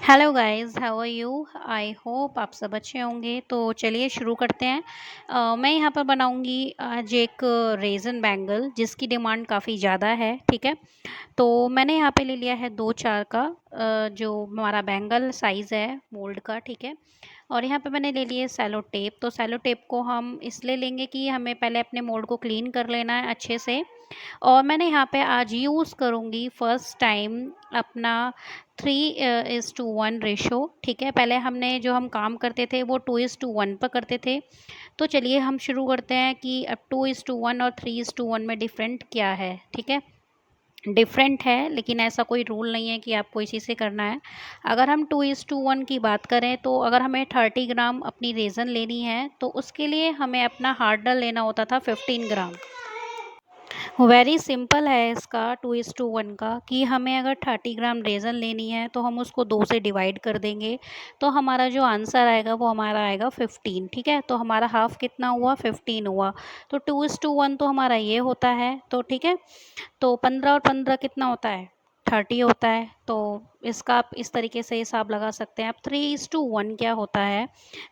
Hello guys, how are you? I hope आप सब अच्छे होंगे। तो चलिए शुरू करते हैं। मैं यहाँ पर बनाऊंगी आज एक रेज़न बैंगल जिसकी डिमांड काफ़ी ज़्यादा है। ठीक है, तो मैंने यहाँ पे ले लिया है 2-4 का जो हमारा बैंगल साइज़ है मोल्ड का। ठीक है, और यहाँ पे मैंने ले लिए सेलो टेप। तो सेलो टेप को हम इसलिए लेंगे कि हमें पहले अपने मोल्ड को क्लीन कर लेना है अच्छे से। और मैंने यहाँ पे आज यूज़ करूँगी फर्स्ट टाइम अपना 3:1 रेशो। ठीक है, पहले हमने जो हम काम करते थे वो 2:1 पर करते थे। तो चलिए हम शुरू करते हैं कि अब 2:1 और 3:1 में डिफरेंट क्या है। ठीक है, डिफरेंट है लेकिन ऐसा कोई रूल नहीं है कि आपको इसी से करना है। अगर हम 2:1 की बात करें तो अगर हमें 30 ग्राम अपनी रेज़न लेनी है तो उसके लिए हमें अपना हार्डल लेना होता था 15 ग्राम। वेरी सिंपल है इसका 2:1 का कि हमें अगर 30 ग्राम रेज़न लेनी है तो हम उसको 2 से डिवाइड कर देंगे। तो हमारा जो आंसर आएगा वो हमारा आएगा 15। ठीक है, तो हमारा हाफ कितना हुआ? 15 हुआ। तो 2:1 तो हमारा ये होता है। तो ठीक है, तो 15 और 15 कितना होता है? 30 होता है। तो इसका आप इस तरीके से हिसाब लगा सकते हैं। अब 3:1 क्या होता है?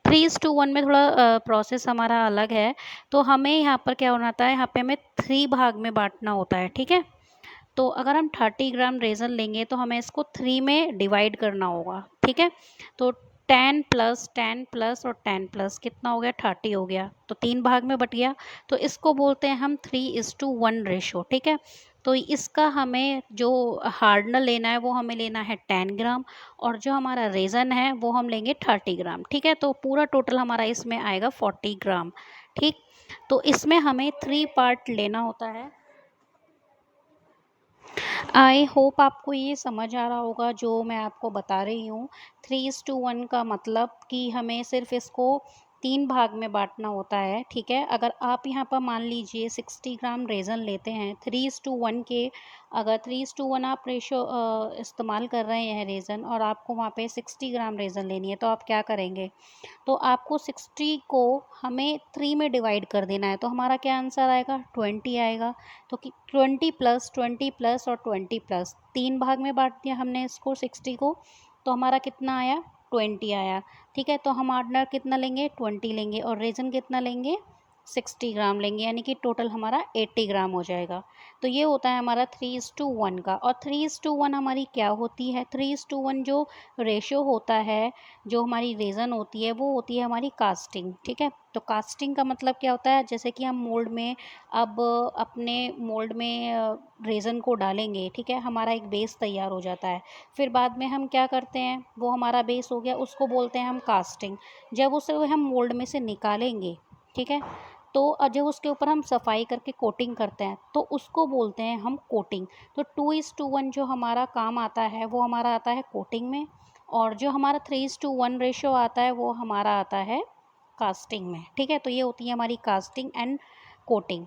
3:1 में थोड़ा प्रोसेस हमारा अलग है। तो हमें यहाँ पर क्या होना था, यहाँ पे हमें 3 भाग में बांटना होता है। ठीक है, तो अगर हम 30 ग्राम रेज़न लेंगे तो हमें इसको 3 में डिवाइड करना होगा। ठीक है, तो 10 प्लस और 10 प्लस कितना हो गया? 30 हो गया। तो 3 भाग में बट गया। तो इसको बोलते हैं हम 3:1 रेशो। ठीक है, तो इसका हमें जो हार्डनर लेना है वो हमें लेना है 10 ग्राम, और जो हमारा रेज़न है वो हम लेंगे 30 ग्राम। ठीक है, तो पूरा टोटल हमारा इसमें आएगा 40 ग्राम। ठीक, तो इसमें हमें 3 पार्ट लेना होता है। आई होप आपको ये समझ आ रहा होगा जो मैं आपको बता रही हूँ। 3:1 का मतलब कि हमें सिर्फ इसको 3 भाग में बांटना होता है। ठीक है, अगर आप यहाँ पर मान लीजिए 60 ग्राम रेज़न लेते हैं 3:1 के, अगर 3:1 आप रेशो इस्तेमाल कर रहे हैं रेज़न, और आपको वहाँ पे 60 ग्राम रेज़न लेनी है तो आप क्या करेंगे? तो आपको 60 को हमें 3 में डिवाइड कर देना है। तो हमारा क्या आंसर आएगा? 20 आएगा। तो कि 20 प्लस और 20 प्लस 3 भाग में बांट दिया हमने इसको 60 को, तो हमारा कितना आया? 20 आया। ठीक है, तो हम हार्डनर कितना लेंगे? 20 लेंगे, और रेज़न कितना लेंगे? 60 ग्राम लेंगे, यानी कि टोटल हमारा 80 ग्राम हो जाएगा। तो ये होता है हमारा 3:1 का। और 3:1 हमारी क्या होती है? 3:1 जो रेशो होता है, जो हमारी रेज़न होती है वो होती है हमारी कास्टिंग। ठीक है, तो कास्टिंग का मतलब क्या होता है? जैसे कि हम मोल्ड में अब अपने मोल्ड में रेज़न को डालेंगे। ठीक है, हमारा एक बेस तैयार हो जाता है। फिर बाद में हम क्या करते हैं, वो हमारा बेस हो गया, उसको बोलते हैं हम कास्टिंग। जब उसे हम मोल्ड में से निकालेंगे, ठीक है, तो जब उसके ऊपर हम सफाई करके कोटिंग करते हैं तो उसको बोलते हैं हम कोटिंग। तो 2:1 जो हमारा काम आता है वो हमारा आता है कोटिंग में, और जो हमारा 3:1 रेशो आता है वो हमारा आता है कास्टिंग में। ठीक है, तो ये होती है हमारी कास्टिंग एंड कोटिंग।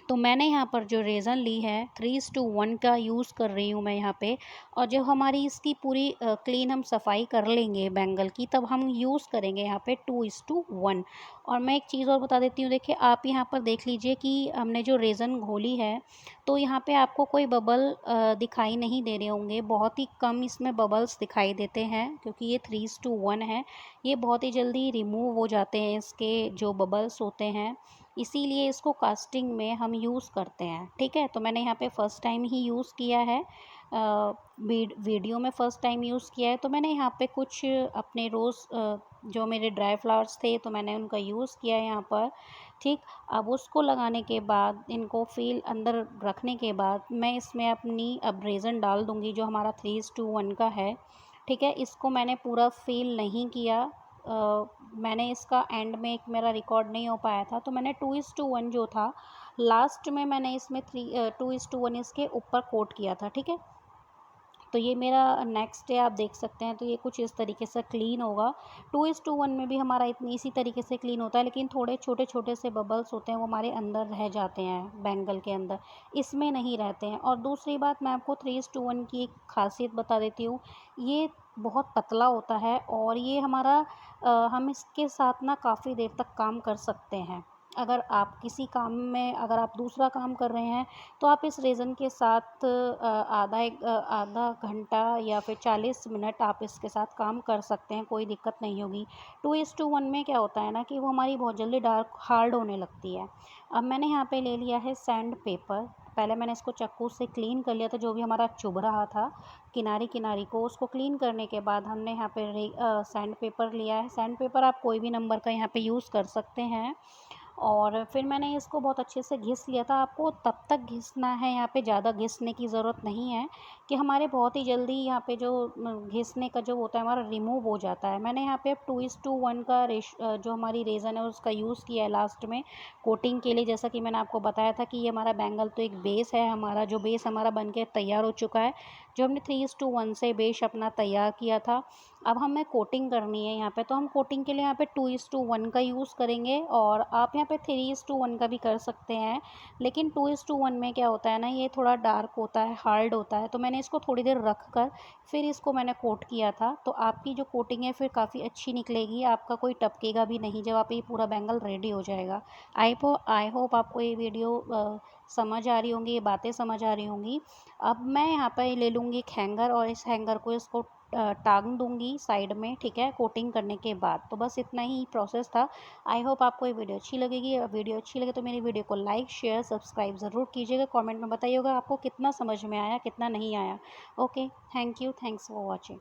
तो मैंने यहाँ पर जो रेज़न ली है 3:1 का यूज़ कर रही हूँ मैं यहाँ पे। और जब हमारी इसकी पूरी क्लीन हम सफाई कर लेंगे बैंगल की, तब हम यूज़ करेंगे यहाँ पे 2:1। और मैं एक चीज़ और बता देती हूँ, देखिए आप यहाँ पर देख लीजिए कि हमने जो रेज़न घोली है, तो यहाँ पे आपको कोई बबल दिखाई नहीं दे रहे होंगे। बहुत ही कम इसमें बबल्स दिखाई देते हैं क्योंकि ये 3:1 है। ये बहुत ही जल्दी रिमूव हो जाते हैं इसके जो बबल्स होते हैं, इसीलिए इसको कास्टिंग में हम यूज़ करते हैं। ठीक है, तो मैंने यहाँ पे फ़र्स्ट टाइम ही यूज़ किया है, वीडियो में फ़र्स्ट टाइम यूज़ किया है। तो मैंने यहाँ पे कुछ अपने रोज़ जो मेरे ड्राई फ्लावर्स थे तो मैंने उनका यूज़ किया है यहाँ पर। ठीक, अब उसको लगाने के बाद इनको फ़ील अंदर रखने के बाद मैं इसमें अपनी अब रेज़न डाल दूँगी जो हमारा 3:1 का है। ठीक है, इसको मैंने पूरा फ़ील नहीं किया। मैंने इसका एंड में एक मेरा रिकॉर्ड नहीं हो पाया था, तो मैंने 2:1 जो था लास्ट में मैंने इसमें 2:1 इसके ऊपर कोट किया था। ठीक है, तो ये मेरा नेक्स्ट डे आप देख सकते हैं, तो ये कुछ इस तरीके से क्लीन होगा। 2:1 में भी हमारा इतनी इसी तरीके से क्लीन होता है, लेकिन थोड़े छोटे छोटे से बबल्स होते हैं वो हमारे अंदर रह जाते हैं बैंगल के अंदर, इसमें नहीं रहते हैं। और दूसरी बात मैं आपको 3:1 की एक खासियत बता देती हूँ, ये बहुत पतला होता है और ये हमारा हम इसके साथ ना काफ़ी देर तक काम कर सकते हैं। अगर आप किसी काम में अगर आप दूसरा काम कर रहे हैं तो आप इस रेज़न के साथ आधा घंटा या फिर 40 मिनट आप इसके साथ काम कर सकते हैं, कोई दिक्कत नहीं होगी। 2:1 में क्या होता है ना कि वो हमारी बहुत जल्दी डार्क हार्ड होने लगती है। अब मैंने यहाँ पे ले लिया है सैंड पेपर। पहले मैंने इसको चाकू से क्लीन कर लिया था, जो भी हमारा चुभ रहा था किनारी को, उसको क्लीन करने के बाद हमने यहाँ पे सैंड पेपर लिया है। सैंड पेपर आप कोई भी नंबर का यहाँ पे यूज़ कर सकते हैं। और फिर मैंने इसको बहुत अच्छे से घिस लिया था। आपको तब तक घिसना है, यहाँ पे ज़्यादा घिसने की ज़रूरत नहीं है कि हमारे बहुत ही जल्दी यहाँ पे जो घिसने का जो होता है हमारा रिमूव हो जाता है। मैंने यहाँ पे 2:1 का जो हमारी रेज़न है उसका यूज़ किया है लास्ट में कोटिंग के लिए। जैसा कि मैंने आपको बताया था कि ये हमारा बैंगल तो एक बेस है हमारा, जो बेस हमारा बन के तैयार हो चुका है, जो हमने 3:1 से बेस अपना तैयार किया था। अब हमें कोटिंग करनी है यहाँ पे, तो हम कोटिंग के लिए यहाँ पे 2:1 का यूज़ करेंगे, और आप यहाँ पे 3:1 का भी कर सकते हैं। लेकिन 2:1 में क्या होता है ना, ये थोड़ा डार्क होता है, हार्ड होता है, तो मैंने इसको थोड़ी देर रख कर फिर इसको मैंने कोट किया था। तो आपकी जो कोटिंग है फिर काफ़ी अच्छी निकलेगी, आपका कोई टपकेगा भी नहीं जब आप ये पूरा बैंगल रेडी हो जाएगा। आई होप आपको ये वीडियो समझ आ रही होंगी, ये बातें समझ आ रही होंगी। अब मैं यहाँ पर ले लूँगी एक हैंगर, और इस हैंगर को इसको टांग दूंगी साइड में, ठीक है, कोटिंग करने के बाद। तो बस इतना ही प्रोसेस था। आई होप आपको ये वीडियो अच्छी लगेगी। वीडियो अच्छी लगे तो मेरी वीडियो को लाइक शेयर सब्सक्राइब ज़रूर कीजिएगा। कमेंट में बताइएगा आपको कितना समझ में आया, कितना नहीं आया। Okay, thank you, thanks for watching.